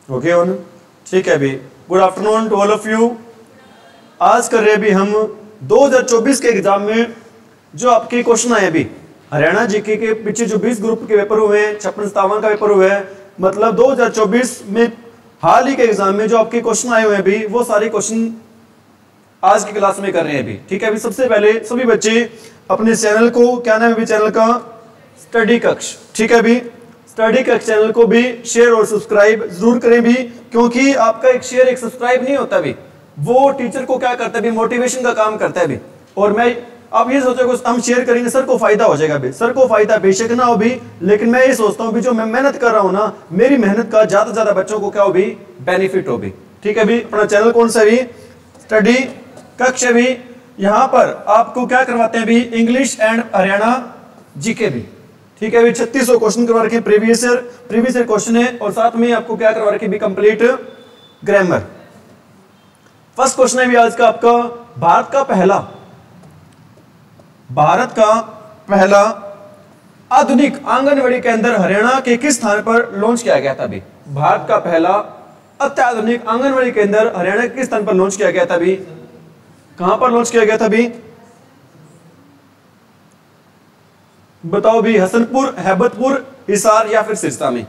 Okay on, ठीक है अभी। Good afternoon to all of you. आज कर रहे अभी हम 2024 के एग्जाम में जो आपके क्वेश्चन आए अभी हरियाणा जीके के पीछे जो 20 ग्रुप के पेपर हुए हैं, 56-57 का पेपर हुआ है, मतलब 2024 में हाल ही के एग्जाम में जो आपके क्वेश्चन आए हुए हैं अभी वो सारे क्वेश्चन आज की क्लास में कर रहे हैं अभी, ठीक है। अभी सबसे पहले सभी बच्चे अपने चैनल को, क्या नाम है अभी चैनल का, स्टडी कक्ष, ठीक है अभी। स्टडी कक्ष चैनल को भी शेयर और सब्सक्राइब जरूर करें भी, क्योंकि आपका एक शेयर एक सब्सक्राइब नहीं होता भी, वो टीचर को क्या करता है भी, मोटिवेशन का काम करता है भी। और मैं आप ये सोचोगे हम शेयर करेंगे सर को फायदा हो जाएगा भी, सर को फायदा बेशक ना हो भी, लेकिन मैं ये सोचता हूँ भी जो मैं मेहनत कर रहा हूँ ना, मेरी मेहनत का ज्यादा से ज्यादा बच्चों को क्या हो भी, बेनिफिट हो भी, ठीक है भी। अपना चैनल कौन सा भी, स्टडी कक्ष भी। यहाँ पर आपको क्या करवाते हैं भी, इंग्लिश एंड हरियाणा जीके भी, ठीक है भी। 3600 क्वेश्चन करवा रखे, प्रीवियस ईयर क्वेश्चन है, और साथ में आपको क्या करवा रखे भी, कंप्लीट ग्रामर। फर्स्ट क्वेश्चन है भी आज का आपका, भारत का पहला आधुनिक आंगनवाड़ी केंद्र हरियाणा के किस स्थान पर लॉन्च किया गया था भी। भारत का पहला अत्याधुनिक आंगनवाड़ी केंद्र हरियाणा के किस स्थान पर लॉन्च किया गया था भी, कहां पर लॉन्च किया गया था भी, बताओ भी। हसनपुर, हैबतपुर, हिसार या फिर सिरसा में,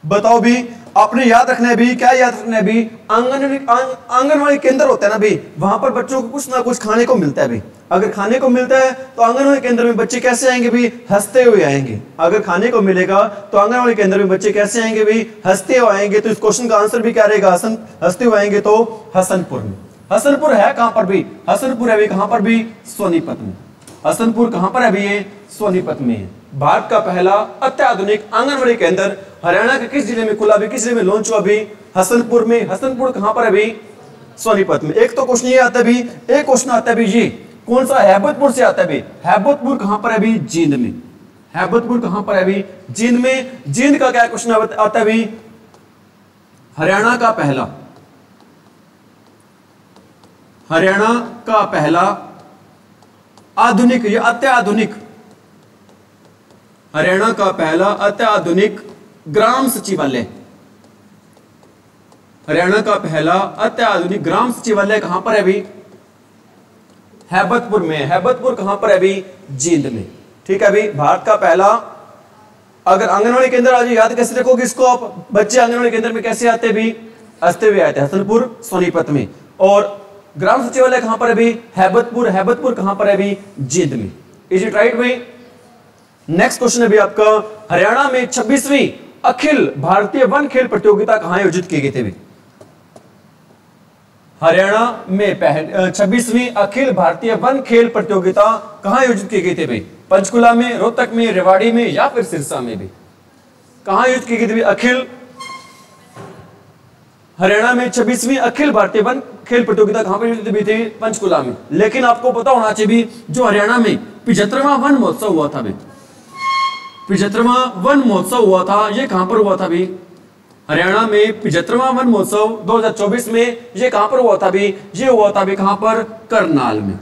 बताओ भी। आपने याद रखना है भी, क्या याद रखना है भी, आंगनवाड़ी केंद्र होता है ना भी, वहां पर बच्चों को कुछ ना कुछ खाने को मिलता है भी। अगर खाने को मिलता है तो आंगनवाड़ी केंद्र में बच्चे कैसे आएंगे भी, हंसते हुए आएंगे। अगर खाने को मिलेगा तो आंगनवाड़ी केंद्र में बच्चे कैसे आएंगे भी, हंसते हुए आएंगे। तो इस क्वेश्चन का आंसर भी क्या रहेगा, हंसते हुए आएंगे तो हसनपुर में। हसनपुर है कहां पर भी, हसनपुर है भी कहां पर भी, सोनीपत में। हसनपुर कहां पर है भी, ये सोनीपत में है। भारत का पहला अत्याधुनिक आंगनवाड़ी केंद्र हरियाणा के किस जिले में खुला भी, किस जिले में लॉन्च हुआ भी, हसनपुर में। हसनपुर कहां पर है भी, सोनीपत में। एक तो क्वेश्चन ये आता है भी, एक क्वेश्चन आता है भी ये कौन सा, हैबतपुर से आता है भी। हैबतपुर कहां पर है भी, जींद में। हैबतपुर कहां पर है भी, जींद में। जींद का क्या क्वेश्चन आता है भी, हरियाणा का पहला आधुनिक या अत्याधुनिक, हरियाणा का पहला अत्याधुनिक ग्राम सचिवालय। हरियाणा का पहला अत्याधुनिक ग्राम सचिवालय कहां पर है भी, हैबतपुर में। हैबतपुर कहां पर है भी, जींद में, ठीक है भी। भारत का पहला, अगर आंगनवाड़ी केंद्र आज याद कैसे रखोगे इसको आप, बच्चे आंगनवाड़ी केंद्र में कैसे आते भी, हंसते हुए आते हैं, हसनपुर सोनीपत में। और ग्राम सचिवालय कहां पर है भी, हैबतपुर। हैबतपुर कहां पर है भी, जींद में। इज इट राइट भाई। नेक्स्ट क्वेश्चन है भी आपका, हरियाणा में 26वीं अखिल भारतीय वन खेल प्रतियोगिता कहां आयोजित की गई थी भी। हरियाणा में 26वीं अखिल भारतीय वन खेल प्रतियोगिता कहां आयोजित की गई थी भाई, पंचकुला में, रोहतक में, रेवाड़ी में या फिर सिरसा में भी, कहां आयोजित की गई थी अखिल, हरियाणा में 26वीं अखिल भारतीय वन खेल प्रतियोगिता कहां पर आयोजित हुई थी, पंचकुला में। लेकिन आपको पता होना चाहिए भी, जो हरियाणा में 75वां वन महोत्सव हुआ था भी, 75वां वन महोत्सव हुआ था, ये कहां पर हुआ था भी, हरियाणा में 75वां वन महोत्सव 2024 में ये कहां पर हुआ था भी, ये हुआ था भी कहां पर, करनाल में।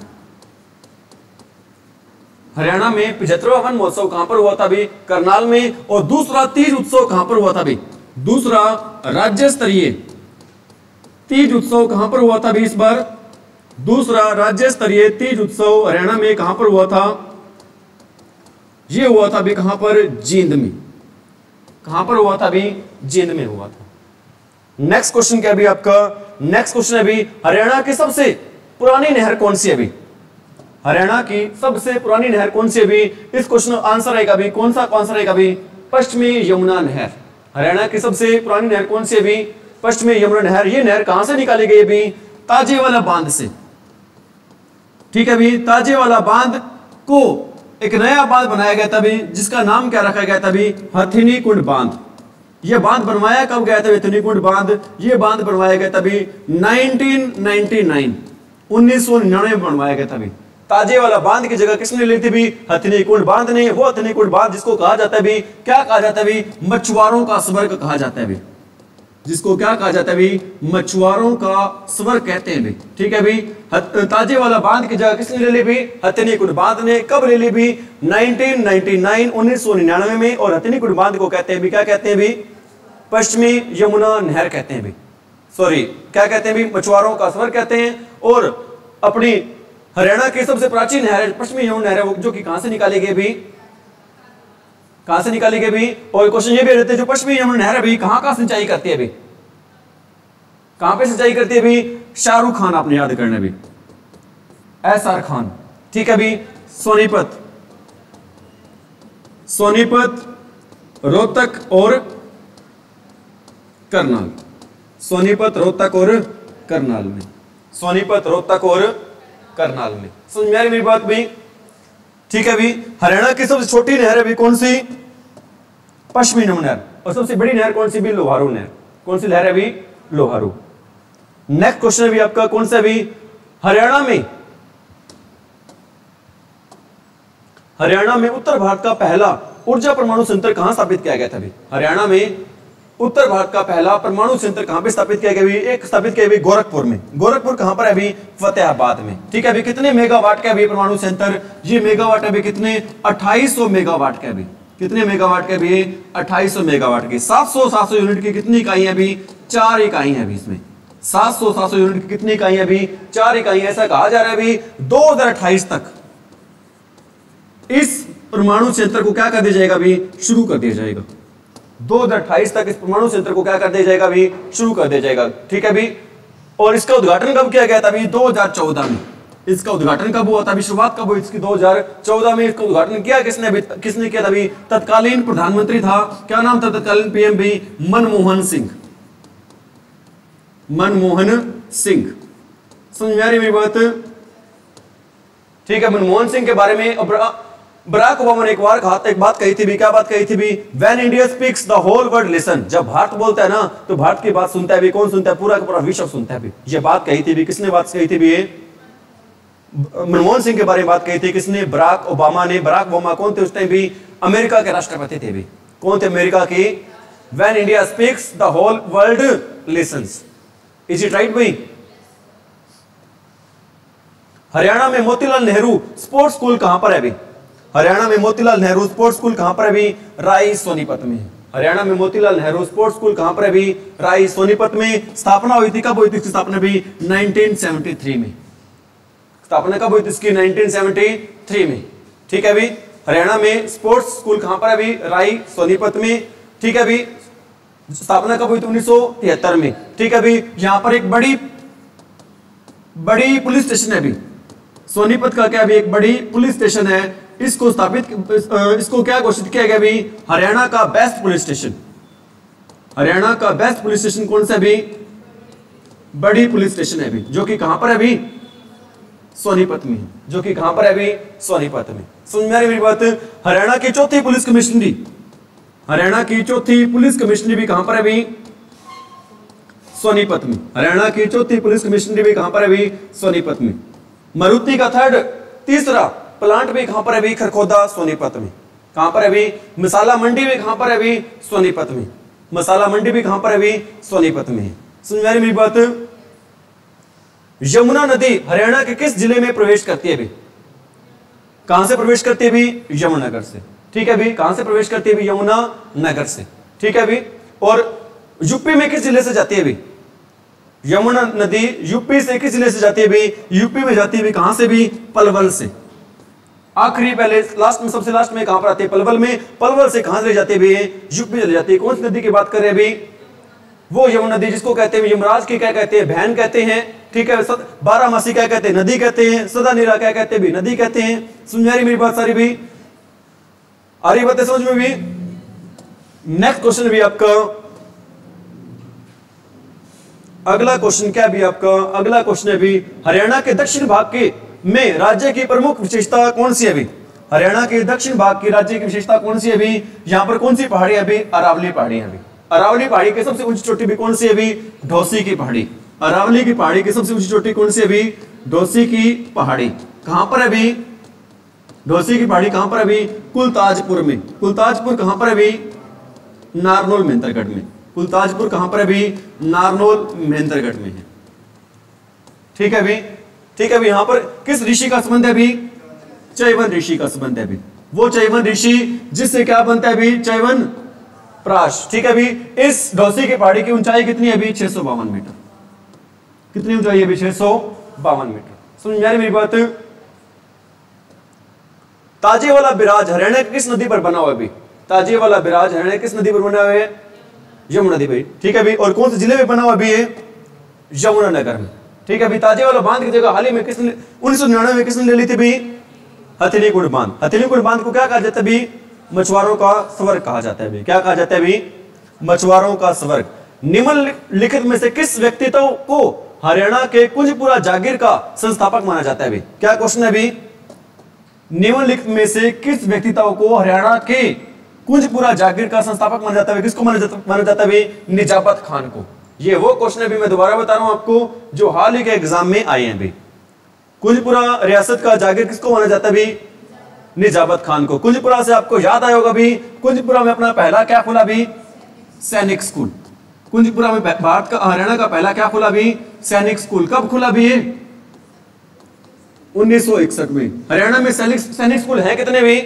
हरियाणा में 75वां वन महोत्सव कहां पर हुआ था भी, करनाल में। और दूसरा तीज उत्सव कहां पर हुआ था भी, दूसरा राज्य स्तरीय तीज उत्सव कहां पर हुआ था भी इस बार, दूसरा राज्य स्तरीय तीज उत्सव हरियाणा में कहां पर हुआ था, ये हुआ था भी कहां पर, जींद में। कहां पर हुआ था भी, जींद में हुआ था। नेक्स्ट क्वेश्चन क्या भी आपका, नेक्स्ट क्वेश्चन है भी, हरियाणा की सबसे पुरानी नहर कौन सी है भी, हरियाणा की सबसे पुरानी नहर कौन सी है भी। इस क्वेश्चन आंसर रहेगा भी, कौन सा आंसर रहेगा भी, पश्चिमी यमुना नहर। हरियाणा की सबसे पुरानी नहर कौन सी है भी, पश्चिमी यमुना नहर। ये नहर कहां से निकाली गई है भी, ताजेवाला बांध से, ठीक है भी। ताजेवाला बांध को एक नया बांध बनाया गया था भी, जिसका नाम क्या रखा गया था भी, हथिनी कुंड बांध। यह बांध बनवाया कब गया था, हथिनी कुंड बांध, यह बांध बनवाया गया था भी 1999 में बनवाया गया था भी। ताजेवाला बांध की जगह किसने ली थी भी, हथिनी कुंड बांध ने। वो हथिनी कुंड बांध जिसको कहा जाता है भी, क्या कहा जाता है भी, मछुआरों का स्वर्ग कहा जाता है भी, जिसको क्या कहा जाता है भी, मछुआरों का स्वर्ग कहते हैं भी, ठीक है भी। ताजेवाला बांध की जगह किसने ले ली भी, हथिनी कुंड बांध ने। कब ले ली भी, 1999 में। और हथिनी कुंड बांध को कहते हैं भी, क्या कहते हैं भी, पश्चिमी यमुना नहर कहते हैं भी, सॉरी क्या कहते हैं भी, मछुआरों का स्वर कहते हैं। और अपनी हरियाणा की सबसे प्राचीन नहर है पश्चिमी यमुना नहर है, जो कि कहां से निकाली गई भी, कहां से निकाली गई भी। और क्वेश्चन ये भी रहते हैं जो पश्चिमी यमुना नहर है भी कहां का सिंचाई करती है भी, कहां पे सिंचाई करती है भी, शाहरुख खान आपने याद करना भी, SR खान, ठीक है भी। सोनीपत, सोनीपत, रोहतक और करनाल, सोनीपत, रोहतक और करनाल में, सोनीपत, रोहतक और करनाल में। समझ में आ रही मेरी बात भी, ठीक है भी। हरियाणा की सबसे छोटी नहर है भी कौन सी, पश्चिमी यमुना नहर। और सबसे बड़ी नहर कौन सी भी, लोहारू नहर। कौन सी नहर है भी, लोहारू। नेक्स्ट क्वेश्चन है भी आपका कौन सा भी, हरियाणा में उत्तर भारत का पहला ऊर्जा परमाणु संयंत्र कहां स्थापित किया गया था भी, हरियाणा में उत्तर भारत का पहला परमाणु संयंत्र कहां पे स्थापित किया गया भी, एक स्थापित किया भी गोरखपुर में। गोरखपुर कहां पर है भी, फतेहाबाद में, ठीक है भी। कितने मेगावाट का भी परमाणु संयंत्र, ये मेगावाट है भी कितने, 2800 मेगावाट का भी, कितने मेगावाट का भी, 2800 मेगावाट की। 700 यूनिट की कितनी इकाई है भी, 4 इकाई है भी इसमें। 700 यूनिट की कितनी इकाई है भी, 4 इकाई। ऐसा कहा जा रहा है भी 2028 तक इस परमाणु संयंत्र को क्या कर दिया जाएगा भी, शुरू कर दिया जाएगा। 2028 तक इस परमाणु संयंत्र को क्या कर दिया जाएगा भी, शुरू कर दिया जाएगा, ठीक है भी। और इसका उद्घाटन कब किया गया था भी, 2014 में। इसका उद्घाटन कब हुआ था भी, शुरुआत कब हुई इसकी, 2014 में। इसका उद्घाटन किया किसने किया था भी, तत्कालीन प्रधानमंत्री था, क्या नाम था तत्कालीन पीएम भी, मनमोहन सिंह, मनमोहन सिंह। समझ में आ रही मेरी बात, ठीक है। मनमोहन सिंह के बारे में बराक ओबामा ने एक बात कही थी भी, क्या बात कही थी भी, when India speaks the whole world listen. जब भारत बोलता है ना तो भारत की बात सुनता है भी, कौन सुनता है, पूरा का पूरा विश्व सुनता है भी। ये बात कही थी भी, किसने बात कही थी भी, मनमोहन सिंह के बारे में बात कही थी किसने, बराक ओबामा ने। बराक ओबामा कौन थे उस टाइम भी, अमेरिका के राष्ट्रपति थे भी। कौन थे, अमेरिका के। When India speaks the whole world listens, is it right भाई। हरियाणा में मोतीलाल नेहरू स्पोर्ट्स स्कूल कहां पर है भी, हरियाणा में मोतीलाल नेहरू स्पोर्ट्स स्कूल कहां पर है भी, राई सोनीपत में। हरियाणा में मोतीलाल नेहरू स्पोर्ट्स स्कूल कहां पर है भी, राई सोनीपत में। स्थापना हुई थी, कब हुई थी इसकी स्थापना भी, 1973 में। स्थापना कब हुई थी इसकी, 1973 में, ठीक है भी। हरियाणा में स्पोर्ट्स स्कूल कहां पर है भी, राई सोनीपत में, ठीक है भी। स्थापना कब हुई थी, 1973 में, ठीक है भी। यहां पर एक बड़ी पुलिस स्टेशन है भी, सोनीपत का क्या भी एक बड़ी पुलिस स्टेशन है। इसको क्या घोषित किया गया भी, हरियाणा का बेस्ट पुलिस स्टेशन। हरियाणा का बेस्ट पुलिस स्टेशन कौन सा भी, बड़ी पुलिस स्टेशन है भी, जो कि कहां पर है भी, सोनीपत में, जो कि कहां पर है भी, सोनीपत में। समझ में आ रही मेरी बात। हरियाणा की चौथी पुलिस कमिश्नरी, हरियाणा की चौथी पुलिस कमिश्नरी भी कहां पर है भी, सोनीपत में। हरियाणा की चौथी पुलिस कमिश्नरी भी कहां पर है भी, सोनीपत में। मारुति का तीसरा प्लांट भी कहां पर है भी, खरखोदा सोनीपत में। कहां पर है भी, मसाला मंडी भी कहां पर है भी, सोनीपत में। मसाला मंडी भी कहां पर है भी, सोनीपत में। समझ में आ रही मेरी बात। यमुना नदी हरियाणा के किस जिले में प्रवेश करती है भी, कहां से प्रवेश करती है भी, यमुनानगर से, ठीक है भी। कहां से प्रवेश करती है भी, यमुनानगर से, ठीक है भी। और यूपी में किस जिले से जाती है भी, यमुना नदी यूपी से किस जिले से जाती है भी, यूपी में जाती है भी, कहां से भी, पलवल से। आखिरी पहले लास्ट में, सबसे लास्ट में कहां पर आती है, पलवल में। पलवल से कहां चली जाती है भी, यूपी चली जाती है। कौन सी नदी की बात कर रहे हैं भी, वो यमुना नदी जिसको कहते हैं यमराज की क्या कहते हैं, बहन कहते हैं, ठीक है। बारामासी क्या कहते हैं, नदी कहते हैं। सदा नीरा क्या कहते हैं भी, नदी कहते हैं। समझ में आ रही मेरी बात सारी भी, आ रही बातें समझ में भी। नेक्स्ट क्वेश्चन भी आपका, अगला क्वेश्चन क्या भी आपका, अगला क्वेश्चन है भी, हरियाणा के दक्षिण भाग के में राज्य की प्रमुख विशेषता कौन सी है भी, हरियाणा के दक्षिण भाग की राज्य की विशेषता कौन सी है भी। यहां पर कौन सी पहाड़ी है भी, अरावली पहाड़ी है भी। अरावली पहाड़ी की सबसे ऊंची चोटी भी कौन सी है भी, ढोसी की पहाड़ी। अरावली की पहाड़ी की सबसे ऊंची चोटी कौन सी है भी, ढोसी की पहाड़ी। कहां पर है भी, ढोसी की पहाड़ी कहां पर है भी, कुलताजपुर में। कुलताजपुर कहां पर है भी, नारनौल मेहंदरगढ़ में। कुलताजपुर कहां पर है भी, नारनौल मेहंदरगढ़ में है, ठीक है भी, ठीक है भी। यहां पर किस ऋषि का संबंध है भी, चैवन ऋषि का संबंध है भी। वो चैवन ऋषि जिससे क्या बनता है भी, चैवन प्राश। ठीक है अभी इस ढौसी की पहाड़ी की ऊंचाई कितनी है अभी 652 मीटर। कितनी ऊंचाई है अभी 652 मीटर। समझ में आ रही मेरी बात। ताजे वाला बिराज हरियाणा किस नदी पर बना हुआ है अभी? ताजे वाला बिराज हरियाणा किस नदी पर बना हुआ है? यमुना नदी भाई। ठीक है अभी और कौन से जिले में बना हुआ अभी है? यमुनानगर में। ठीक है अभी ताजे वाला बांध की जगह हाल ही में किसने 1999 में किसने ले ली थी भी? हथेलीकुंड बांध। हथेलीकुंड बांध को क्या कहा जाता है भी? मछुआरों का स्वर्ग कहा जाता है भी। क्या कहा जाता है भी? मछुआरों का स्वर्ग। निम्नलिखित में से किस व्यक्तित्व को हरियाणा के कुंजपुरा जागीर का संस्थापक माना जाता है भी? क्या क्वेश्चन है भी? निम्नलिखित में से किस व्यक्तित्व को हरियाणा के कुंजपुरा जागीर का संस्थापक माना जाता है? किसको माना जाता है भी? निजाबत खान को। ये वो क्वेश्चन अभी मैं दोबारा बता रहा हूं आपको जो हाल ही के एग्जाम में आए हैं भी। कुंजपुरा रियासत का जागीर किसको माना जाता है भी? निजाबत खान को। कुंजपुरा से आपको याद आया होगा भी कुंजपुरा में अपना पहला क्या खुला भी? सैनिक स्कूल। कुंजपुरा में भारत का हरियाणा का पहला क्या खुला भी? सैनिक स्कूल। कब खुला भी? 1961 में। हरियाणा में सैनिक स्कूल है कितने भी?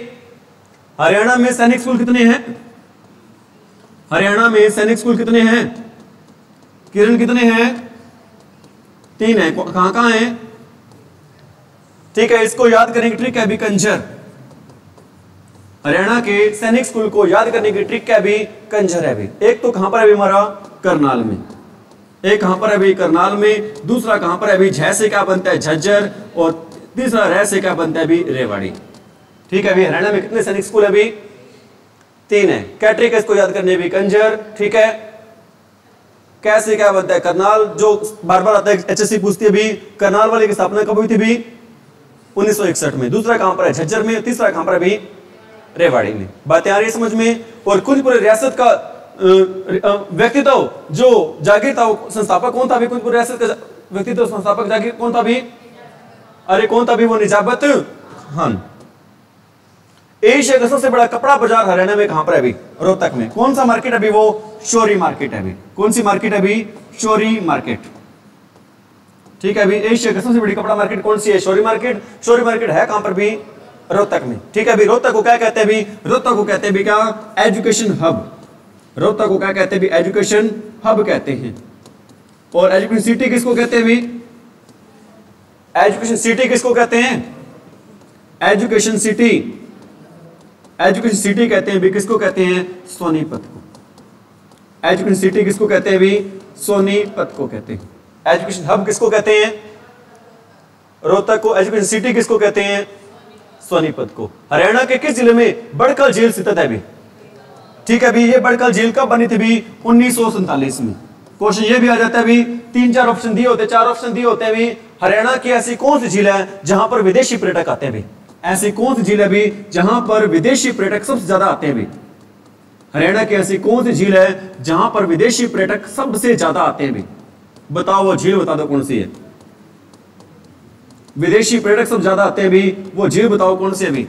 हरियाणा में सैनिक स्कूल कितने हैं? हरियाणा में सैनिक स्कूल कितने हैं किरण? कितने हैं? 3 है। कहां कहां है? ठीक है इसको याद करने की ट्रिक है अभी कंजर। हरियाणा के सैनिक स्कूल को याद करने की ट्रिक क्या भी? कंजर है भी। एक तो कहां पर है अभी हमारा? करनाल में। एक कहां पर है अभी? करनाल में। दूसरा कहां पर है अभी? झ से क्या बनता है? झज्जर। और तीसरा रह से क्या बनता है अभी? रेवाड़ी। ठीक है अभी हरियाणा में कितने सैनिक स्कूल है अभी? 3 है। क्या ट्रिक है इसको याद करने भी? कंजर। ठीक है कैसे क्या बनता है? करनाल। जो बार बार आता है एचएससी पूछती है भी करनाल वाले की स्थापना कब हुई थी भी? 1961 में। दूसरा कहां पर है? झज्जर में। तीसरा कहां पर है भी? रेवाड़ी में। बातें आ रही है समझ में? और कुंजपुरा रियासत का व्यक्तित्व जो जागीर था संस्थापक कौन था अभी? कुंजपुरा रियासत का व्यक्तित्व संस्थापक जागीर कौन था भी? अरे कौन था भी? वो निजाबत खान। एशिया का सबसे बड़ा कपड़ा बाजार हरियाणा में कहां पर है अभी? रोहतक में। कौन सा मार्केट अभी? वो शोरी मार्केट है अभी। कौन सी मार्केट है अभी? शोरी मार्केट। ठीक है अभी एशिया की सबसे बड़ी कपड़ा मार्केट कौन सी है? शोरी मार्केट। शोरी मार्केट है कहां पर भी? रोहतक में। ठीक है अभी रोहतक को क्या कहते हैं? भी रोहतक को कहते हैं भी क्या? Education hub. रोहतक को क्या कहते हैं? भी एजुकेशन हब कहते हैं। और एजुकेशन सिटी किसको कहते हैं भी? एजुकेशन सिटी किसको कहते हैं? Education city. एजुकेशन सिटी कहते हैं भी किसको कहते हैं? सोनीपत को। एजुकेशन सिटी किसको कहते हैं भी? सोनीपत को कहते हैं। एजुकेशन हब किसको कहते हैं? रोहतक को। एजुकेशन सिटी किसको कहते हैं? सोनीपत को। हरियाणा के किस जिले में बड़कल झील स्थित है भी? ठीक है भी ये बड़कल झील कब बनी थी भी? 1947 में। क्वेश्चन ये भी आ जाता है भी 3-4 ऑप्शन दिए होते, 4 ऑप्शन दिए होते हैं भी हरियाणा की ऐसी कौन सी झील है जहां पर विदेशी पर्यटक आते हैं भी? ऐसी कौन सी झील है भी जहां पर विदेशी पर्यटक सबसे ज्यादा आते हैं भी? हरियाणा की ऐसी कौन सी झील है जहां पर विदेशी पर्यटक सबसे ज्यादा आते हैं भी? बताओ वो झील बता दो कौन सी है? विदेशी पर्यटक सब ज्यादा आते हैं भी वो झील बताओ कौन सी है भी?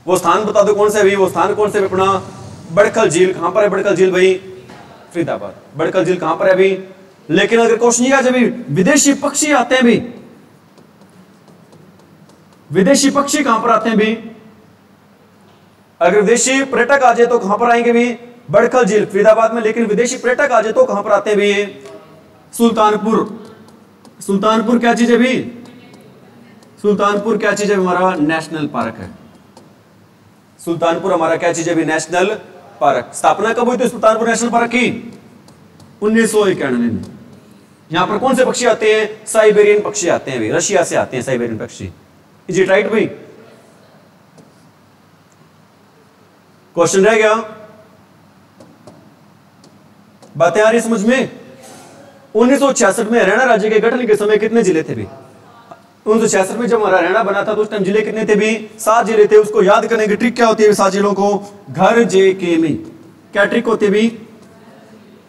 वो स्थान बता दो कौन सा है भी? वो स्थान कौन से अपना? बड़कल झील। कहां पर है बड़कल झील भाई? फरीदाबाद। बड़कल झील कहां पर है भी? लेकिन अगर क्वेश्चन ये आ जाए विदेशी पक्षी आते हैं भी, विदेशी पक्षी कहां पर आते हैं भी? अगर विदेशी पर्यटक आ जाए तो कहां पर आएंगे भी? बड़कल झील फरीदाबाद में। लेकिन विदेशी पर्यटक आ जाए तो कहां पर आते हैं भी? सुल्तानपुर। सुल्तानपुर क्या चीज है भी? सुल्तानपुर क्या चीज है? हमारा नेशनल पार्क है। सुल्तानपुर हमारा क्या चीज है भी? National park. स्थापना कब हुई थी सुल्तानपुर नेशनल पार्क की? 1991 में। यहां पर कौन से पक्षी आते हैं? साइबेरियन पक्षी आते हैं भी। रशिया से आते हैं साइबेरियन पक्षी। इज इट राइट भाई? क्वेश्चन रह गया? बातें आ रही समझ में? 1966 में हरियाणा राज्य के गठन के समय कितने जिले थे भी? 1966 में जब हमारा हरियाणा बना था तो उस टाइम जिले कितने थे भी? 7 जिले थे। उसको याद करने की ट्रिक क्या होती है 7 जिलों को? घर जे के में। क्या ट्रिक होती है भी?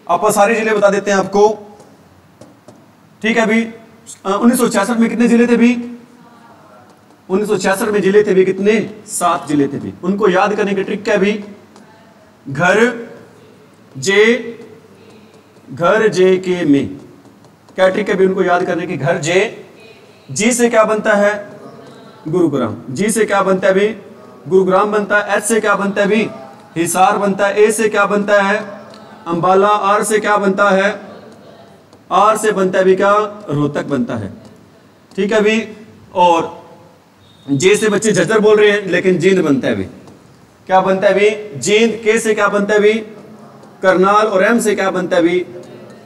आप सारे जिले बता देते हैं आपको। ठीक है भी 1966 में कितने जिले थे भी? 1966 में जिले थे भी कितने? 7 जिले थे भी। उनको याद करने की ट्रिक क्या भी? घर जे के में। क्या ट्रिक है भी उनको याद करने की? घर जे। जी से क्या बनता है? गुरुग्राम। जी से क्या बनता है भी? गुरुग्राम बनता है। एच से क्या बनता है भी? हिसार बनता है, ए से क्या बनता है अंबाला, आर से क्या बनता है, आर से बनता है भी क्या रोहतक बनता है, ठीक है भी। और जे से बच्चे झज्जर बोल रहे हैं लेकिन जींद बनता है भी, क्या बनता है भी जींद। के से क्या बनता है भी करनाल, और एम से क्या बनता है भी।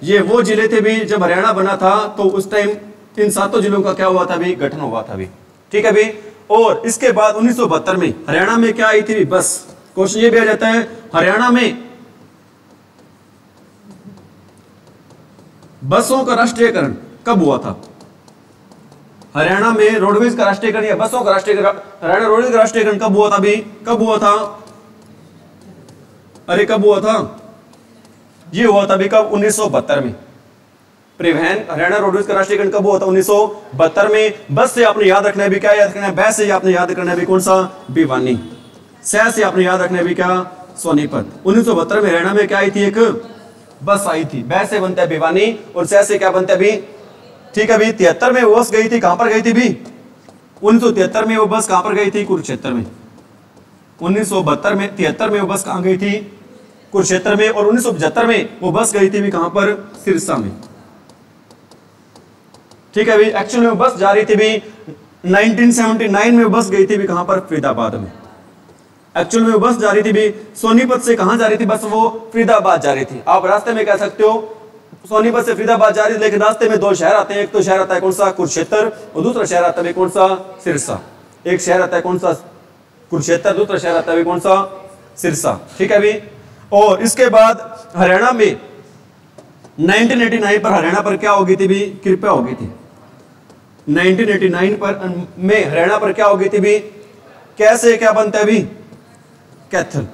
ये वो जिले थे भी जब हरियाणा बना था तो उस टाइम इन 7 जिलों का क्या हुआ था भी गठन हुआ था भी, ठीक है भी। और इसके बाद 1972 में हरियाणा में क्या आई थी भी बस। क्वेश्चन ये भी आ जाता है हरियाणा में बसों का राष्ट्रीयकरण कब हुआ था। हरियाणा में रोडवेज का राष्ट्रीयकरण या बसों का राष्ट्रीयकरण, हरियाणा रोडवेज का राष्ट्रीयकरण कब हुआ था भी, कब हुआ था, अरे कब हुआ था, ये हुआ था भी कब 1972 में। परिवहन हरियाणा रोडवेज का राष्ट्रीयकरण कब हुआ था 1972 में। बस से आपने याद रखना है भी क्या याद रखना है, बै से आपने याद रखना है भी कौन सा भिवानी, सह से आपने याद रखना है भी क्या सोनीपत। 1972 में हरियाणा में क्या आई थी एक बस आई थी, बै से बनता है भिवानी और सह से क्या बनता है भी, ठीक है भी। 73 में वो बस गई थी, कहां पर गई थी भी 1973 में वो बस कहां पर गई थी कुरुक्षेत्र में। 1972 में 73 में वो बस कहां गई थी कुरुक्षेत्र में, और 1975 में वो बस गई थी भी कहां पर सिरसा में, ठीक है भी। एक्चुअल में वो बस जा रही थी भी 1979 में वो बस गई थी भी कहां पर फरीदाबाद में। एक्चुअल में वो बस जा रही थी भी सोनीपत से, कहां जा रही थी बस वो फरीदाबाद जा रही थी। आप रास्ते में कह सकते हो सोनीपत से फरीदाबाद जा रही थी, लेकिन रास्ते में 2 शहर आते हैं, एक तो शहर आता है कौन सा कुरुक्षेत्र और दूसरा शहर आता है कौन सा सिरसा। एक शहर आता है कौन सा कुरुक्षेत्र, दूसरा शहर आता है कौन सा सिरसा, ठीक है भी। और इसके बाद हरियाणा में 1989 पर हरियाणा पर क्या होगी थी भी कृपया होगी थी। 1989 पर में हरियाणा पर क्या होगी थी भी, कैसे क्या बनता है भी कैथल,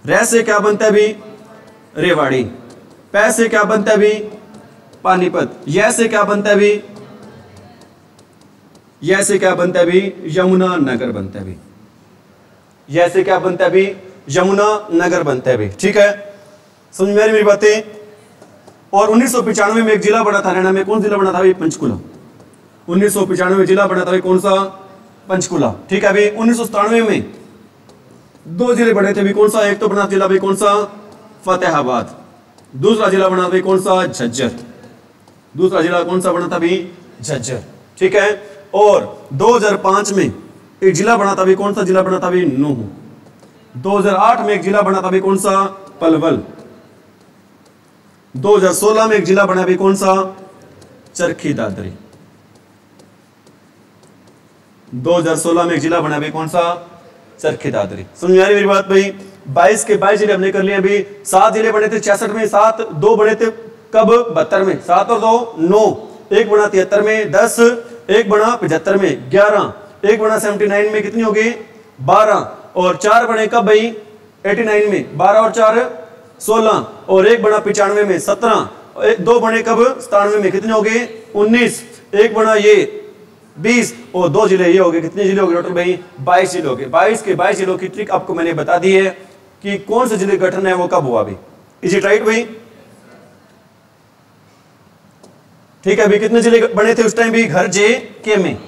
रे से क्या बनता है भी रेवाड़ी, पै से क्या बनता है भी पानीपत, यह से क्या बनता है भी, यह से क्या बनता है भी यमुना नगर बनता है भी, यह से क्या बनता है भी यमुना नगर बनता है भी, ठीक है। समझ में आ रही मेरी बातें। और 1995 में एक जिला बना था हरियाणा में, कौन जिला बना था भी पंचकुला। 1995 में जिला बना था भी कौन सा पंचकुला, ठीक है भी। 1997 में 2 जिले बने थे भी कौन सा, एक तो बना जिला भी कौन सा फतेहाबाद, दूसरा जिला बना था कौन सा झज्जर, दूसरा जिला कौन सा बना था भी झज्जर, ठीक है। और 2005 में एक जिला बना था भी कौन सा जिला बना था भी नूह। 2008 में एक जिला बना था भी कौन सा पलवल। 2016 में एक जिला बना भी कौन सा चरखी दादरी। 2016 में एक जिला बना भी कौन सा चरखी दादरी। समझ में आ रही मेरी बात भाई। 22 के 22 जिले हमने कर लिए अभी। 7 जिले बने थे 66 में, 7 2 बने थे कब 72 में, 7 और 2 9, एक बना 73 में 10, एक बना 75 में 11, एक बना 79 में कितनी होगी 12, और 4 बने कब भाई 89 में 12 और 4 16, और एक बना 95 में 17, 2 बने कब 97 में कितने हो गए 19, एक बना ये 20, और 2 जिले ये हो गए। कितने जिले हो गए डॉक्टर भाई 22 जिले हो गए। 22 के 22 जिलों की ट्रिक आपको मैंने बता दी है कि कौन से जिले गठन है वो कब हुआ अभी। इज इट राइट भाई, ठीक है। अभी कितने जिले बने थे उस टाइम भी घर जे के में।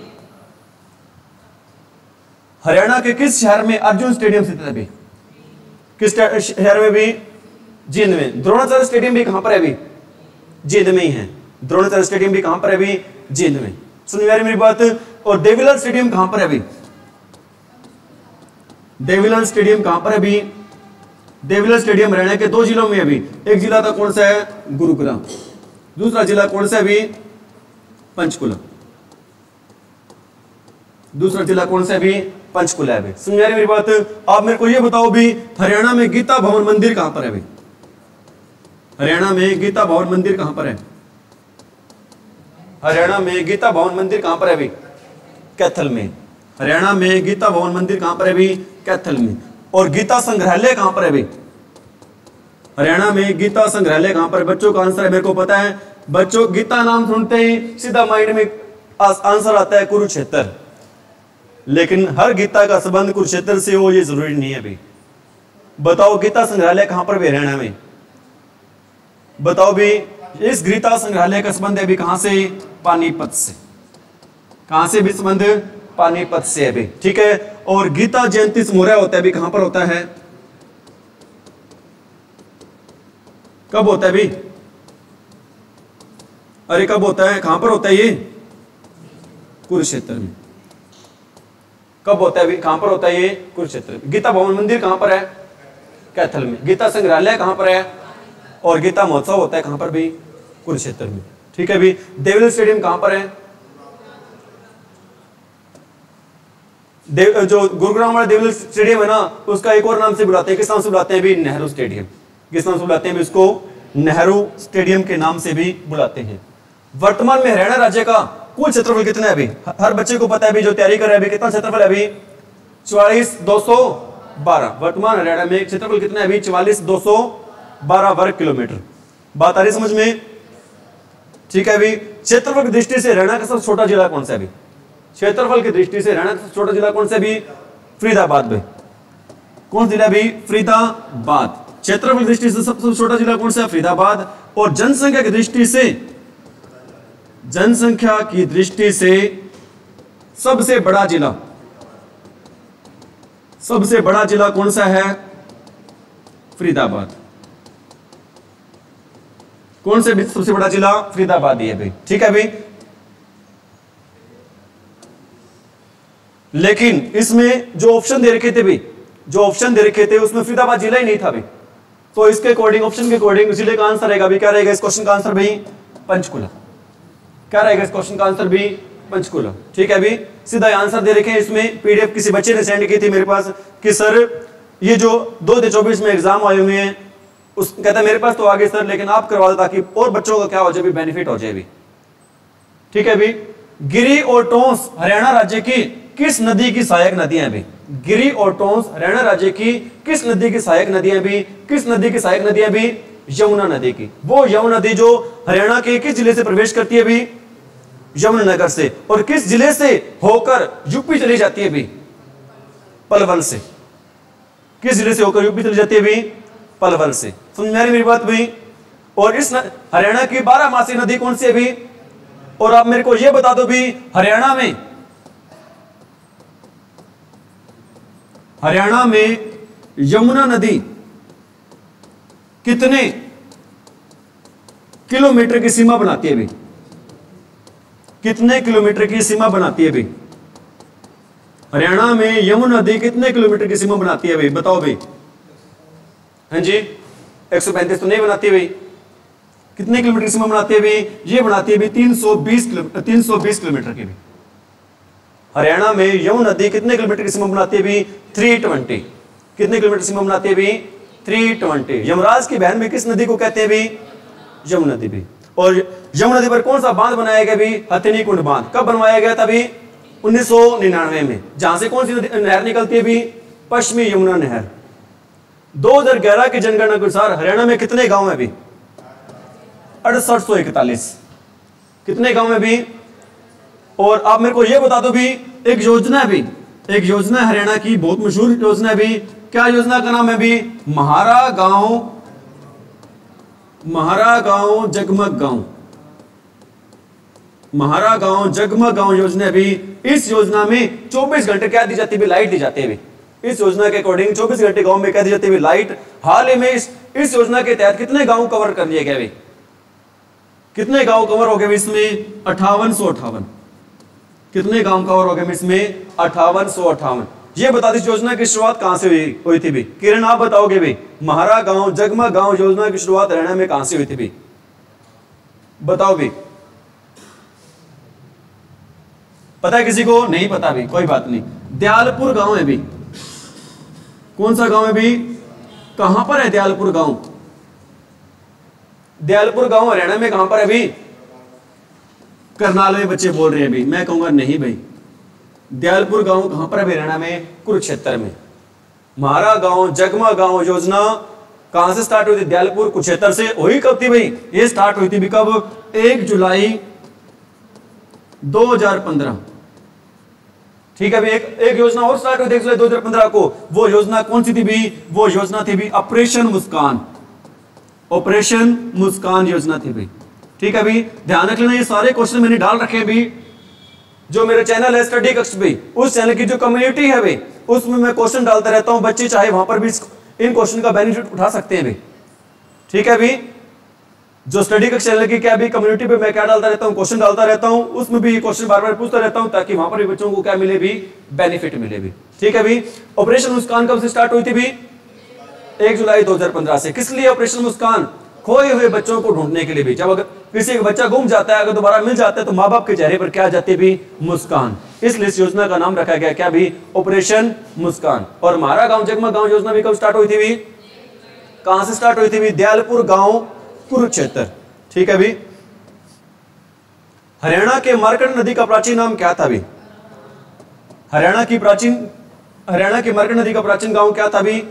हरियाणा के किस शहर में अर्जुन स्टेडियम स्थित है अभी, किस शहर में भी जींद में। द्रोणाचार्य स्टेडियम भी कहां पर है अभी जींद में ही है। द्रोणाचार्य स्टेडियम भी कहां पर है अभी जींद में। सुन मेरी बात। और देवीलाल स्टेडियम कहां पर है अभी, देवीलाल स्टेडियम कहां पर है अभी। देवीलाल स्टेडियम हरियाणा के 2 जिलों में अभी। एक जिला था कौन सा है गुरुग्राम, दूसरा जिला कौन सा है अभी पंचकुला, दूसरा जिला कौन सा है अभी पंचकुला है अभी। समझ आ रही मेरी बात। आप मेरे को ये बताओ भी हरियाणा में गीता भवन मंदिर कहां पर है अभी। हरियाणा में गीता भवन मंदिर कहां पर है, हरियाणा में गीता भवन मंदिर कहां पर है अभी कैथल में। हरियाणा में गीता भवन मंदिर कहां पर है अभी कैथल में। और गीता संग्रहालय कहां पर है अभी, हरियाणा में गीता संग्रहालय कहां पर है। बच्चों का आंसर है मेरे को पता है। बच्चों गीता नाम सुनते ही सीधा माइंड में आंसर आता है कुरुक्षेत्र, लेकिन हर गीता का संबंध कुरुक्षेत्र से हो ये जरूरी नहीं है अभी। बताओ गीता संग्रहालय कहां पर भी हरियाणा में, बताओ भी। इस गीता संग्रहालय का संबंध है अभी कहां से पानीपत से, कहां से भी संबंध पानीपत से अभी, ठीक है। और गीता जयंती समारोह होता है अभी कहां पर होता है कब होता है भी? अरे कब होता है, कहां पर होता है ये? कुरुक्षेत्र में। कब होता है भी, कहां पर होता है ये? कुरुक्षेत्र में। गीता भवन मंदिर कहां पर है? कैथल में। गीता संग्रहालय कहां पर है? और गीता महोत्सव होता है कहां पर भी? कुरुक्षेत्र में। ठीक है भी। देवल स्टेडियम कहां पर है? जो गुरुग्राम वाला देवल स्टेडियम है ना, उसका एक और नाम से बुलाते हैं। किस नाम से बुलाते हैं भी? नेहरू स्टेडियम। किस नाम से बुलाते हैं भी इसको? नेहरू स्टेडियम के नाम से भी बुलाते हैं। वर्तमान में हरियाणा राज्य का कुल क्षेत्रफल कितना है अभी? हर बच्चे को पता है भी, जो तैयारी कर रहा है अभी, कितना क्षेत्रफल है अभी? 44,212। वर्तमान हरियाणा में क्षेत्रफल कितना है अभी? 44,212 वर्ग किलोमीटर। बात आ रही समझ में? ठीक है अभी। क्षेत्रफल की दृष्टि से हरियाणा का सबसे छोटा जिला कौन सा है अभी? क्षेत्रफल की दृष्टि से हरियाणा का सबसे छोटा जिला कौन सा भी? फरीदाबाद भाई। कौन जिला भी? फरीदाबाद। क्षेत्रफल की दृष्टि से सबसे छोटा जिला कौन सा? फरीदाबाद। और जनसंख्या की दृष्टि से, जनसंख्या की दृष्टि से सबसे बड़ा जिला, सबसे बड़ा जिला कौन सा है? फरीदाबाद। कौन से सबसे बड़ा जिला? फरीदाबाद ही है भाई। ठीक है भाई। लेकिन इसमें जो ऑप्शन दे रखे थे भाई, जो ऑप्शन दे रखे थे उसमें फरीदाबाद जिला ही नहीं था भाई। तो इसके अकॉर्डिंग, ऑप्शन के अकॉर्डिंग जिले का आंसर रहेगा भी, क्या रहेगा इस क्वेश्चन का आंसर भाई? पंचकुला। क्या रहेगा इस क्वेश्चन का आंसर भी? पंचकुला। ठीक है भाई। सीधा आंसर दे रखे हैं इसमें। पीडीएफ किसी बच्चे ने सेंड की थी मेरे पास कि सर ये जो 2024 में एग्जाम आए हुए हैं, उस कहता है मेरे पास तो आगे सर, लेकिन आप करवा दो ताकि और बच्चों का क्या हो जाए भी, बेनिफिट हो जाए भी। ठीक है भाई। गिरी और टोंस हरियाणा राज्य की किस नदी की सहायक नदियां भी? गिरी और टोंस हरियाणा राज्य की किस नदी की सहायक नदियां भी? किस नदी की सहायक नदियां भी? यमुना नदी की। वो यमुना नदी जो हरियाणा के किस जिले से प्रवेश करती है भी? यमुनानगर से। और किस जिले से होकर यूपी चली जाती है भी? पलवल से। किस जिले से होकर यूपी चली जाती है भी? पलवल से। समझ में आ रही मेरी बात भी? और इस हरियाणा की 12मासी नदी कौन सी है भी? और आप मेरे को यह बता दो भी, हरियाणा में यमुना नदी कितने किलोमीटर की सीमा बनाती है भी? कितने किलोमीटर की सीमा बनाती है भी? हरियाणा में यमुना नदी कितने किलोमीटर की सीमा बनाती है भाई? बताओ भाई। हाँ जी, 135 तो नहीं बनाती है भाई। कितने किलोमीटर की सीमा बनाती है भाई? ये बनाती है भाई 320 किलोमीटर की भी। हरियाणा में यमुना नदी कितने किलोमीटर की सीमा बनाती है भी? 320। कितने किलोमीटर सीमा बनाती है भी? 320। यमराज की बहन में किस नदी को कहते हैं भी? यमुना नदी भी। और यमुना नदी पर कौन सा बांध बनाया गया भी? हथिनी कुंड बांध। कब बनवाया गया था भी? 1999 में। जहां से कौन सी नहर निकलती है भी? पश्चिमी यमुना नहर। 2011 की जनगणना के अनुसार हरियाणा में कितने गांव है भी? 6841। कितने गांव है भी? और आप मेरे को यह बता दो भी, एक योजना है भी, एक योजना है हरियाणा की, बहुत मशहूर योजना है भी। क्या योजना का नाम है भी? महारा गांव जगमग गांव। महारा गांव जगमग गांव योजना भी। इस योजना में 24 घंटे क्या दी जाती है? लाइट दी जाती है। इस योजना के अकॉर्डिंग 24 घंटे गांव में क्या दी जाती है? लाइट। हाल ही में इस योजना के तहत कितने गांव कवर कर लिए गए? कितने गांव कवर हो गए इसमें? 5858। कितने गांव कवर हो गए इसमें? 5858। ये बता दी योजना की शुरुआत कहां से हुई थी भी? किरण आप बताओगे भी, महारा गांव जगमग गांव योजना की शुरुआत हरियाणा में कहां से हुई थी भी? बताओ भी। पता है किसी को? नहीं पता भी, कोई बात नहीं। दयालपुर गांव है भी। कौन सा गांव है भी? कहां पर है दयालपुर गांव? दयालपुर गांव हरियाणा में कहां पर है भी? करनाल में बच्चे बोल रहे हैं भी। मैं कहूंगा नहीं भाई। दयालपुर गांव कहां पर है हरियाणा में? कुरुक्षेत्र में। महारा गांव जगमग गांव योजना कहां से स्टार्ट हुई थी? दयालपुर कुरुक्षेत्र से। हुई कब थी भाई? ये स्टार्ट हुई थी भी कब? 1 जुलाई 2015। ठीक है भाई। एक योजना और स्टार्ट हुई थी 1 जुलाई 2015 को। वो योजना कौन सी थी भी? वो योजना थी भी ऑपरेशन मुस्कान। ऑपरेशन मुस्कान योजना थी भाई। ठीक है भाई। ध्यान रख लेना, ये सारे क्वेश्चन मैंने डाल रखे हैं भी। जो मेरे चैनल है स्टडी कक्ष भी, उस चैनल की जो कम्युनिटी है भाई, उसमें मैं क्वेश्चन डालता रहता हूं। बच्चे चाहे वहां पर भी इन क्वेश्चन का बेनिफिट उठा सकते हैं भाई। ठीक है भाई। जो स्टडी का चैनल की क्या भी कम्युनिटी पे मैं क्या डालता रहता हूँ, क्वेश्चन डालता रहता हूँ, उसमें भी क्वेश्चन बार बार पूछता रहता हूँ ताकि वहां पर भी बच्चों को क्या मिले भी, बेनिफिट मिले भी। ठीक है भी। ऑपरेशन मुस्कान कब से स्टार्ट हुई थी भी? 1 जुलाई 2015 से। किस लिए ऑपरेशन मुस्कान? खोए हुए बच्चों को ढूंढने के लिए भी। जब अगर किसी का बच्चा गुम जाता है, अगर दोबारा मिल जाता है तो माँ बाप के चेहरे पर क्या आ जाती है भी? मुस्कान। इसलिए इस योजना का नाम रखा गया क्या भी? ऑपरेशन मुस्कान। और हमारा गांव जगमग गांव योजना भी कब स्टार्ट हुई थी भी? कहां से स्टार्ट हुई थी भी? दयालपुर गांव, कुरुक्षेत्र। ठीक है भी। हरियाणा के मार्कंड नदी का प्राचीन नाम क्या था भी? हरियाणा की मार्कंड नदी का प्राचीन गांव क्या था भी?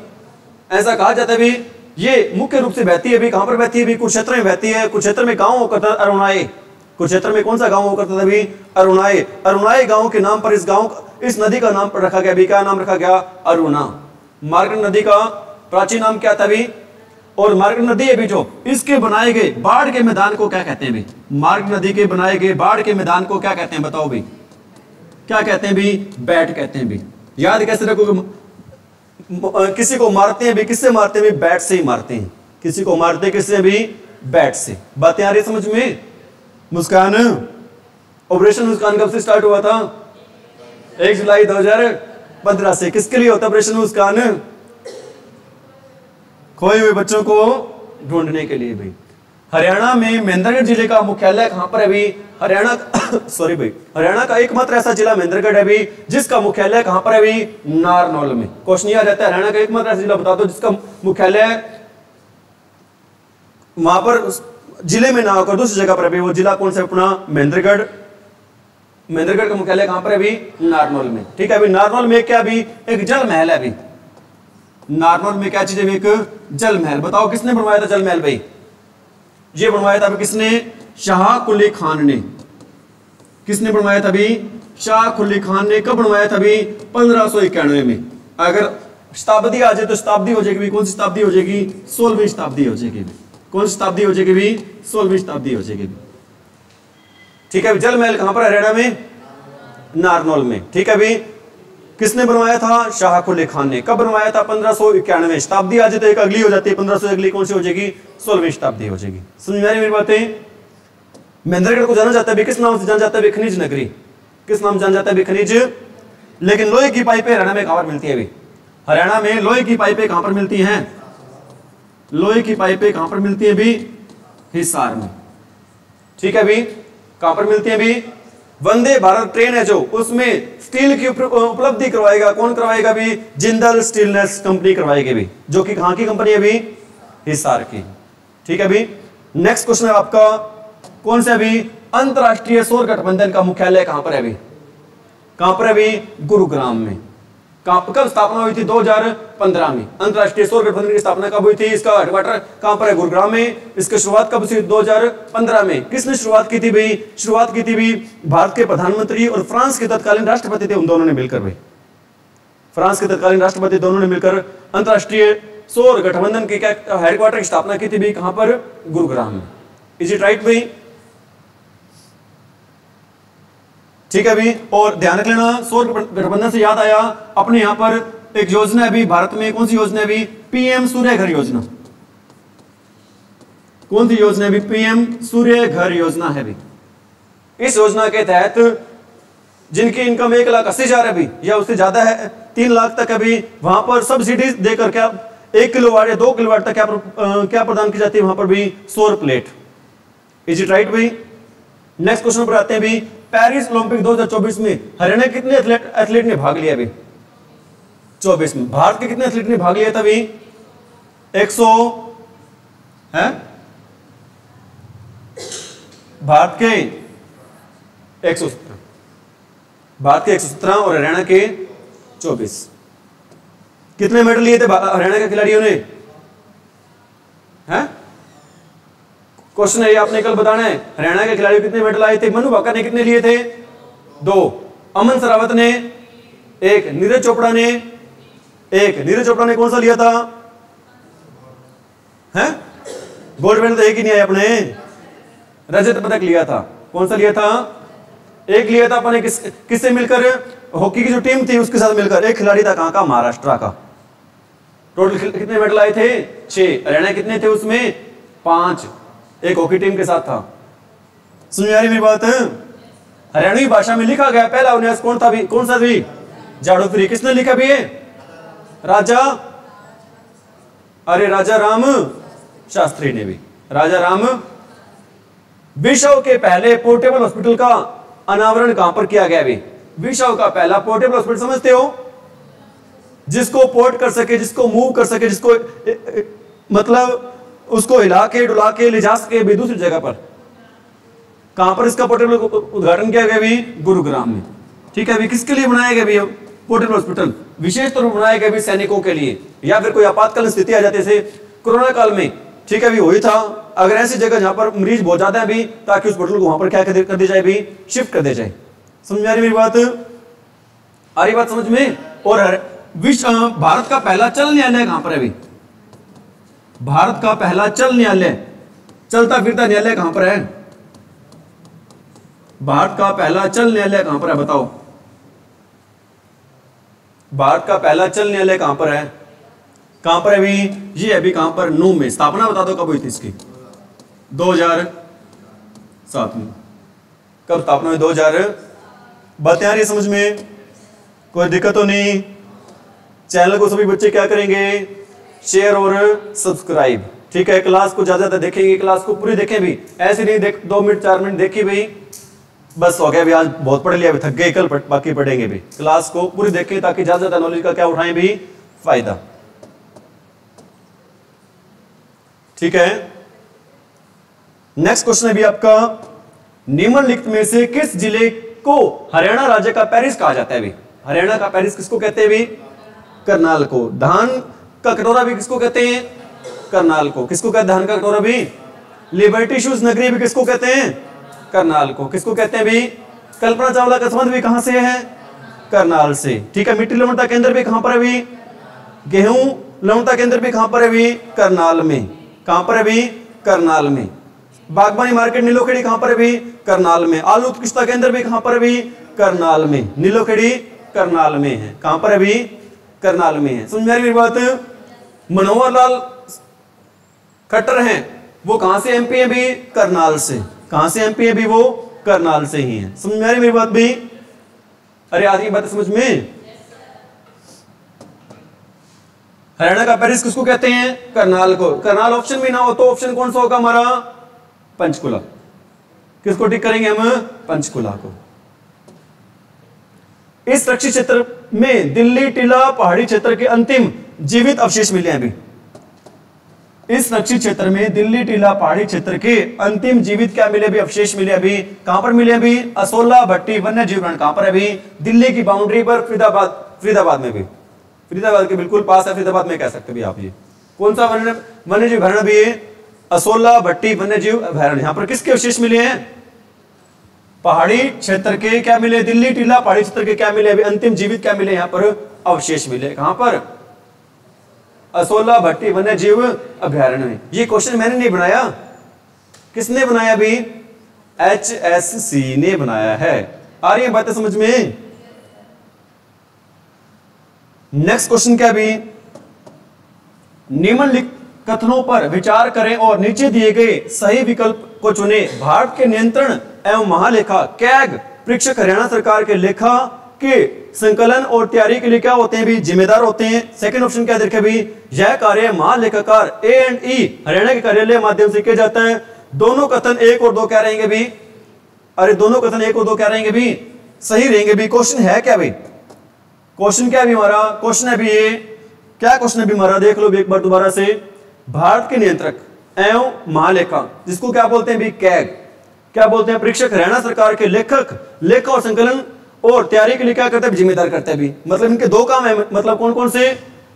ऐसा कहा जाता है भी ये मुख्य रूप से बहती है भी, कहां पर बहती है भी? कुरुक्षेत्र में बहती है। कुरुक्षेत्र में गांव होकर था अरुणाई। कुरुक्षेत्र में कौन सा गांव होकर था भी? अरुणाई। अरुणाई गांव के नाम पर इस नदी का नाम रखा गया भी। क्या नाम रखा गया? अरुणा। मार्कंड नदी का प्राचीन नाम क्या था भी? और मार्कंड नदी है भी जो, इसके बनाए गए बाढ़ के मैदान को क्या कहते हैं भी? मार्कंड नदी के बनाए गए बाढ़ के मैदान को क्या कहते हैं बताओ भी? क्या कहते हैं भी? बैट कहते हैं भी। याद कैसे रखोगे? किसी को मारते हैं भी, किससे मारते हैं भी? बैट से ही मारते हैं। किसी को मारते हैं किससे भी? बैट से। बातें आ रही समझ में? मुस्कान, ऑपरेशन मुस्कान कब से स्टार्ट हुआ था? 1 जुलाई 2015 से। किसके लिए होता ऑपरेशन मुस्कान? खोए हुए बच्चों को ढूंढने के लिए भी। हरियाणा में महेंद्रगढ़ जिले का मुख्यालय कहां पर है भी? हरियाणा सॉरी भाई, हरियाणा का एकमात्र ऐसा जिला महेंद्रगढ़ है भी जिसका मुख्यालय कहां पर है भी? नारनौल में। क्वेश्चन यह रहता है हरियाणा का एकमात्र ऐसा जिला बता दो जिसका मुख्यालय वहां पर जिले में ना होकर दूसरी जगह पर है भी। वो जिला कौन सा? अपना महेंद्रगढ़। महेंद्रगढ़ का मुख्यालय कहां पर है भी? नारनौल में। ठीक है अभी। नारनौल में क्या भी? एक जल महल है अभी। नारनौल में क्या चीज है? एक जल महल। बताओ किसने बनवाया था जल महल भाई? ये बनवाया था किसने? शाह कुली खान ने। किसने बनवाया था भी? शाह कुली खान ने। कब बनवाया था भी? 1591 में। अगर शताब्दी आ जाए तो शताब्दी हो जाएगी भी। कौन सी शताब्दी हो जाएगी? 16वीं शताब्दी हो जाएगी भी। कौन सी शताब्दी हो जाएगी भी? 16वीं शताब्दी हो जाएगी भी। ठीक है। जल महल कहां पर? हरियाणा में नारनौल में। ठीक है भी। किसने बनवाया था? शाह कुली खान ने। कब बनवाया था? 1591। शताब्दी आ जाए तो एक अगली हो जाती है 1500, अगली कौन सी हो जाएगी? 16वीं शताब्दी हो जाएगी। समझ में आ रही मेरी बातें? महेंद्रगढ़ को जाना जाता है किस नाम से? जाना जाता है खनिज नगरी। किस नाम जाना जाता है? खनिज। लेकिन लोहे की पाइपें हरियाणा में कहां पर मिलती है अभी? हरियाणा में लोहे की पाइपें कहां पर मिलती हैं? लोहे की पाइपें कहां पर मिलती है भी? हिसार में। ठीक है भी। कहां पर मिलती है भी? वंदे भारत ट्रेन है जो, उसमें स्टील की उपलब्धि करवाएगा कौन? करवाएगा भी? जिंदल स्टीलनेस कंपनी करवाएगी भी, जो कि कहां की कंपनी है भी? हिसार की। ठीक है भी। नेक्स्ट क्वेश्चन है आपका कौन सा भी? अंतरराष्ट्रीय सौर गठबंधन का मुख्यालय कहां पर है भी? कहां पर है भी? गुरुग्राम में। कब स्थापना हुई थी? 2015 में। अंतरराष्ट्रीय सौर गठबंधन की स्थापना कब हुई थी? इसका हेडक्वार्टर कहां पर है? गुरुग्राम में। इसकी शुरुआत कब हुई? 2015 में। किसने शुरुआत की थी भाई? शुरुआत की थी भी भारत के प्रधानमंत्री और फ्रांस के तत्कालीन राष्ट्रपति थे, उन दोनों ने मिलकर भाई। फ्रांस के तत्कालीन राष्ट्रपति दोनों ने मिलकर अंतरराष्ट्रीय सौर गठबंधन के हेडक्वार्टर की स्थापना की थी भी। कहां पर? गुरुग्राम में। इज इट राइट भाई? ठीक है भी। और ध्यान रख लेना, सौर गठबंधन से याद आया, अपने यहां पर एक योजना है भी भारत में। कौन सी योजना है भी? पीएम सूर्य घर योजना। कौन सी योजना है भी? पीएम सूर्य घर योजना है भी। इस योजना के तहत जिनकी इनकम 1,80,000 है भी या उससे ज्यादा है, 3 लाख तक अभी, वहां पर सब्सिडी देकर क्या 1 किलोवाट या 2 किलोवाट तक क्या प्रदान की जाती है वहां पर भी? सौर प्लेट। इज इट राइट भाई? नेक्स्ट क्वेश्चन पर आते हैं भी। पेरिस ओलंपिक 2024 में हरियाणा कितने एथलीट ने भाग लिया अभी? 24 में। भारत के कितने एथलीट ने भाग लिया था अभी? 100 है? भारत के 117, भारत के 117 और हरियाणा के 24। कितने मेडल लिए थे हरियाणा के खिलाड़ियों ने? हैं? क्वेश्चन है ये, आपने कल बताना है। हरियाणा के खिलाड़ी कितने मेडल आए थे? मनु भाकर ने कितने लिए थे? 2। अमन सरावत ने 1। नीरज चोपड़ा ने 1। नीरज चोपड़ा ने कौन सा लिया था? हैं? गोल्ड मेडल तो एक ही नहीं आया अपने, रजत पदक लिया था। कौन सा लिया था? 1 लिया था अपने। किससे मिलकर? हॉकी की जो टीम थी उसके साथ मिलकर। एक खिलाड़ी था कहां का? महाराष्ट्र का। टोटल कितने मेडल आए थे? 6। हरियाणा कितने थे उसमें? 5। एक हॉकी टीम के साथ था। सुन आ रही मेरी बात? हरियाणवी भाषा में लिखा गया पहला उपन्यास कौन था भी? कौन सा भी? जाड़ो फ्री। किसने लिखा भी? राजा, अरे राजा राम शास्त्री ने भी। राजा राम। विश्व के पहले पोर्टेबल हॉस्पिटल का अनावरण कहां पर किया गया भी? विश्व का पहला पोर्टेबल हॉस्पिटल समझते हो? जिसको पोर्ट कर सके, जिसको मूव कर सके, जिसको मतलब उसको हिला के डुला के ले जा सके भी दूसरी जगह पर। कहां पर इसका पोर्टेबल उद्घाटन किया गया भी? गुरुग्राम में। ठीक है भी। किसके लिए बनाया गया भी पोर्टेबल हॉस्पिटल? विशेष तौर पर बनाया गया भी सैनिकों के लिए, या फिर कोई आपातकालीन स्थिति आ जाती है, जैसे कोरोना काल में। ठीक है भी, वही था। अगर ऐसी जगह जहां पर मरीज बहुत ज्यादा है भी, ताकि उस हॉस्पिटल को वहां पर क्या कर दिया जाए भी? शिफ्ट कर दिया जाए। समझ में आ रही मेरी बात? आ रही बात समझ में? और विश्व भारत का पहला चल न्यायालय कहां पर है भी? भारत का पहला चल न्यायालय, चलता फिरता न्यायालय कहां पर है? भारत का पहला चल न्यायालय कहां पर है? बताओ। भारत का पहला चल न्यायालय कहां पर है? कहां पर है अभी? ये अभी कहां पर? नूह में। स्थापना बता दो कब हुई थी इसकी? 2007 में। कब स्थापना हुई? 2000। बातें आ रही समझ में? कोई दिक्कत तो नहीं? चैनल को सभी बच्चे क्या करेंगे? शेयर और सब्सक्राइब। ठीक है। क्लास को ज्यादा देखेंगे, क्लास को पूरी देखें भी, ऐसे नहीं देख 2 मिनट 4 मिनट देखी भाई बस हो गया भी, आज बहुत पढ़ लिया, अभी थक गए, कल बाकी पढ़ेंगे भी। क्लास को पूरी देखें ताकि ज्यादा नॉलेज का क्या उठाएं भी? फायदा। ठीक है। नेक्स्ट क्वेश्चन है भी आपका, निम्नलिखित में से किस जिले को हरियाणा राज्य का पेरिस कहा जाता है भी? हरियाणा का पेरिस किसको कहते हैं भी? करनाल को। धान का कटोरा भी किसको कहते हैं? करनाल को। किसको कहते हैं धान का कटोरा भी? लिबर्टी शूज नगरी भी किसको कहते हैं? करनाल को। किसको कहते हैं भी? कल्पना चावला का संबंध भी कहां से है? करनाल से। ठीक है। मिट्टी लवणता केंद्र भी कहां पर है भी? गेहूं लवणता केंद्र भी कहां पर है भी? करनाल में। कहां पर है भी? करनाल में। बागबानी मार्केट नीलोखेड़ी कहां पर है भी? करनाल में। आलू उत्कृष्टता केंद्र भी कहां पर है भी? करनाल में। नीलोखेड़ी करनाल में है। कहां पर है भी? करनाल में है। समझ में आ रही मेरी बात? मनोहर लाल खट्टर हैं, वो कहां से एमपी है भी? करनाल से। कहां से एमपी है भी? वो करनाल से ही है। समझ में आ रही मेरी बात भी? अरे आधी बात समझ में? हरियाणा का पेरिस किसको कहते हैं? करनाल को। करनाल ऑप्शन में ना हो तो ऑप्शन कौन सा होगा हमारा? पंचकुला। किसको टिक करेंगे हम? पंचकुला को। इस रक्षित क्षेत्र में दिल्ली टीला पहाड़ी क्षेत्र के अंतिम जीवित अवशेष मिले हैं अभी। इस रक्षित क्षेत्र में दिल्ली टीला पहाड़ी क्षेत्र के अंतिम जीवित क्या मिले भी? अवशेष मिले अभी। कहां पर मिले अभी? असोला भट्टी वन्य जीव अभयारण्य। कहां पर अभी? दिल्ली की बाउंड्री पर, फरीदाबाद में भी। फरीदाबाद के बिल्कुल पास है, फरीदाबाद में कह सकते भी आप। ये कौन सा वन्य जीव अभयारण्य भी है? असोला भट्टी वन्य जीव अभयारण्य। यहां पर किसके अवशेष मिले हैं? पहाड़ी क्षेत्र के क्या मिले? दिल्ली टीला पहाड़ी क्षेत्र के क्या मिले अभी? अंतिम जीवित क्या मिले? यहां पर अवशेष मिले। कहां पर? असोला भट्टी वन्य जीव अभयारण्य में। ये क्वेश्चन मैंने नहीं बनाया, किसने बनाया भी? HSC ने बनाया है। आ रही है बातें समझ में? नेक्स्ट क्वेश्चन क्या भी? निम्नलिखित कथनों पर विचार करें और नीचे दिए गए सही विकल्प को चुने। भारत के नियंत्रण एवं महालेखा कैग परीक्षक हरियाणा सरकार के लेखा के संकलन और तैयारी के लिए क्या होते हैं भी? जिम्मेदार होते हैं। सेकंड ऑप्शन क्या देखे भी? यह कार्य महालेखाकार A&E हरियाणा के कार्यालय माध्यम से किया जाता है। दोनों कथन 1 और 2 क्या रहेंगे भी? अरे दोनों कथन 1 और 2 क्या रहेंगे भी? सही रहेंगे भी। क्वेश्चन है क्या भी? क्वेश्चन क्या भी हमारा? क्वेश्चन है भी ये क्या क्वेश्चन है भी हमारा? देख लो भी एक बार दोबारा से। भारत के नियंत्रक एवं महालेखा, जिसको क्या बोलते हैं भी? कैग। क्या बोलते हैं? परीक्षक हरियाणा सरकार के लेखक लेखा और संकलन और तैयारी के लिए क्या करते हैं? जिम्मेदार करते हैं भी। मतलब इनके 2 काम है। मतलब कौन कौन से?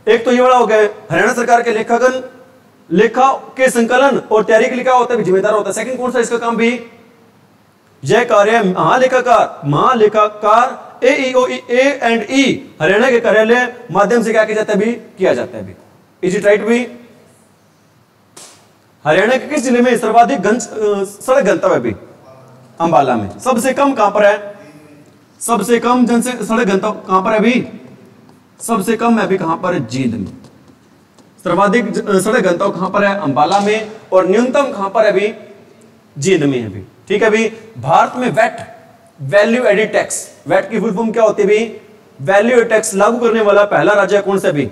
एक तो ये वाला हो गया हरियाणा सरकार के लेखांकन लेखा के संकलन और तैयारी के लिए क्या होता है? जिम्मेदार होता है। सेकंड कौन सा इसका काम भी? यह कार्य महालेखाकार A&E हरियाणा के कार्यालय माध्यम से क्या किया जाता है भी? किया जाता है भी। इज इट राइट भी? हरियाणा के किस जिले में सर्वाधिक सड़क गंतव्य है भी? अंबाला में। सबसे कम कहां पर है? सबसे कम सड़क गंतव्य कहां पर है अभी? सबसे कम है अभी कहां पर? जींद में। सर्वाधिक सड़क गंतव्य कहां पर है? अंबाला में। और न्यूनतम कहां पर है अभी? जींद में है भी। ठीक है भी। भारत में VAT, value added tax, VAT की फुल फॉर्म क्या होती है भी? वैल्यू एडिड टैक्स लागू करने वाला पहला राज्य कौन सा भी?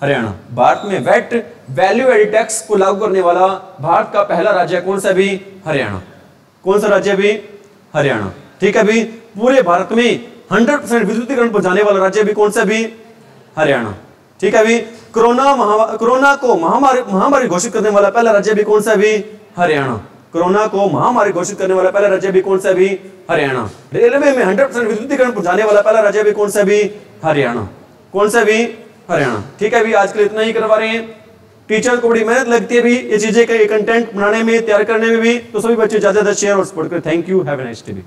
हरियाणा। भारत में वैट, वैल्यू एडिड टैक्स को लागू करने वाला भारत का पहला राज्य कौन सा भी? हरियाणा। कौन सा राज्य भी? हरियाणा। ठीक है भी। पूरे भारत में 100% विद्युतीकरण पर जाने वाला राज्य भी कौन सा भी? हरियाणा। ठीक है भी। कोरोना को महामारी घोषित करने वाला पहला राज्य भी कौन सा भी? हरियाणा। कोरोना को महामारी घोषित करने वाला पहला राज्य भी कौन सा भी? हरियाणा। रेलवे में 100% विद्युतीकरण पर जाने वाला पहला राज्य भी कौन सा भी? हरियाणा। कौन सा भी? हरियाणा। ठीक है भी। आज के लिए इतना ही करवा रहे हैं। टीचर को बड़ी मेहनत लगती है भी ये चीजें, कंटेंट बनाने में, तैयार करने में भी, तो सभी बच्चे ज्यादा शेयर और सपोर्ट करें। Thank you, have a nice day.